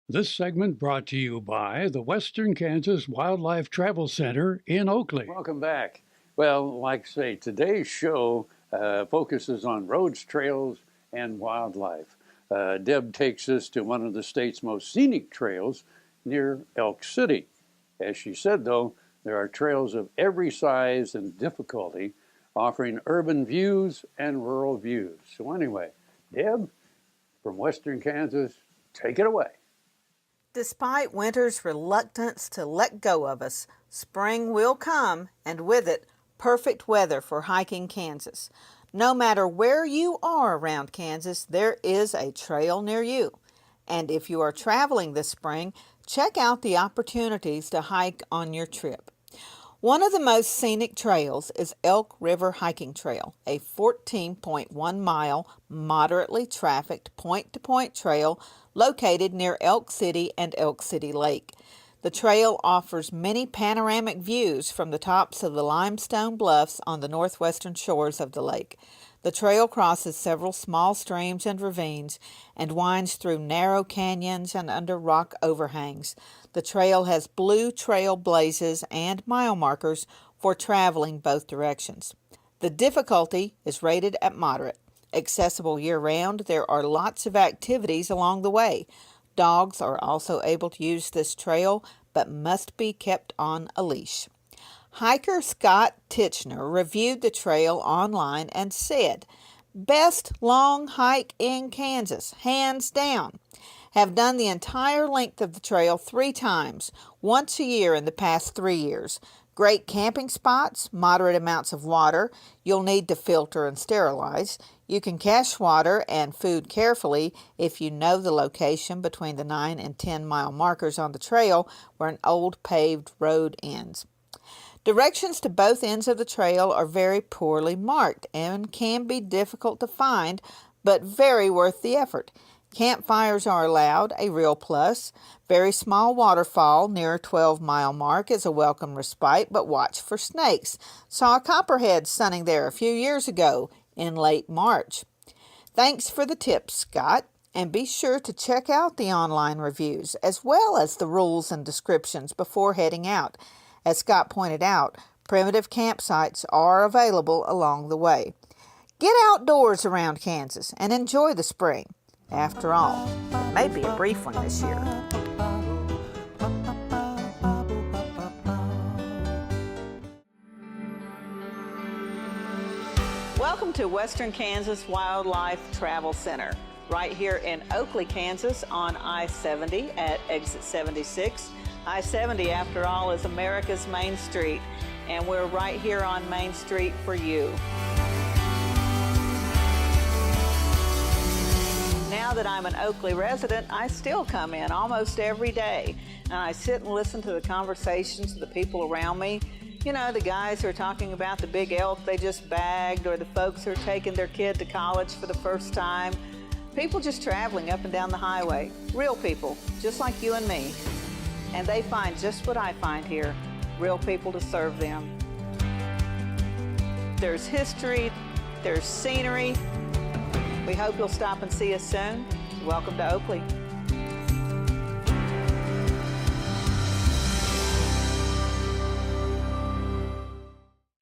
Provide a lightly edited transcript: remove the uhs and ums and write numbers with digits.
This segment brought to you by the Western Kansas Wildlife Travel Center in Oakley. Welcome back. Well, like I say, today's show focuses on roads, trails, and wildlife. Deb takes us to one of the state's most scenic trails near Elk City. As she said, though, there are trails of every size and difficulty, offering urban views and rural views. So anyway, Deb, from Western Kansas, take it away. Despite winter's reluctance to let go of us, spring will come, and with it, perfect weather for hiking Kansas. No matter where you are around Kansas, there is a trail near you. And if you are traveling this spring, check out the opportunities to hike on your trip. One of the most scenic trails is Elk River Hiking Trail, a 14.1-mile, moderately trafficked point-to-point trail located near Elk City and Elk City Lake. The trail offers many panoramic views from the tops of the limestone bluffs on the northwestern shores of the lake. The trail crosses several small streams and ravines and winds through narrow canyons and under rock overhangs. The trail has blue trail blazes and mile markers for traveling both directions. The difficulty is rated at moderate. Accessible year-round, there are lots of activities along the way. Dogs are also able to use this trail, but must be kept on a leash. Hiker Scott Titchener reviewed the trail online and said, "Best long hike in Kansas, hands down. Have done the entire length of the trail 3 times, once a year in the past 3 years. Great camping spots, moderate amounts of water. You'll need to filter and sterilize. You can cache water and food carefully if you know the location between the 9 and 10-mile markers on the trail where an old paved road ends. Directions to both ends of the trail are very poorly marked and can be difficult to find, but very worth the effort. Campfires are allowed, a real plus. Very small waterfall near a 12-mile mark is a welcome respite, but watch for snakes. Saw a copperhead sunning there a few years ago in late March. Thanks for the tips, Scott, and be sure to check out the online reviews as well as the rules and descriptions before heading out. As Scott pointed out, primitive campsites are available along the way. Get outdoors around Kansas and enjoy the spring. After all, it may be a brief one this year. Welcome to Western Kansas Wildlife Travel Center, right here in Oakley, Kansas on I-70 at exit 76. I-70, after all, is America's Main Street, and we're right here on Main Street for you. Now that I'm an Oakley resident, I still come in almost every day, and I sit and listen to the conversations of the people around me. You know, the guys who are talking about the big elk they just bagged, or the folks who are taking their kid to college for the first time. People just traveling up and down the highway. Real people, just like you and me. And they find just what I find here, real people to serve them. There's history, there's scenery. We hope you'll stop and see us soon. Welcome to Oakley.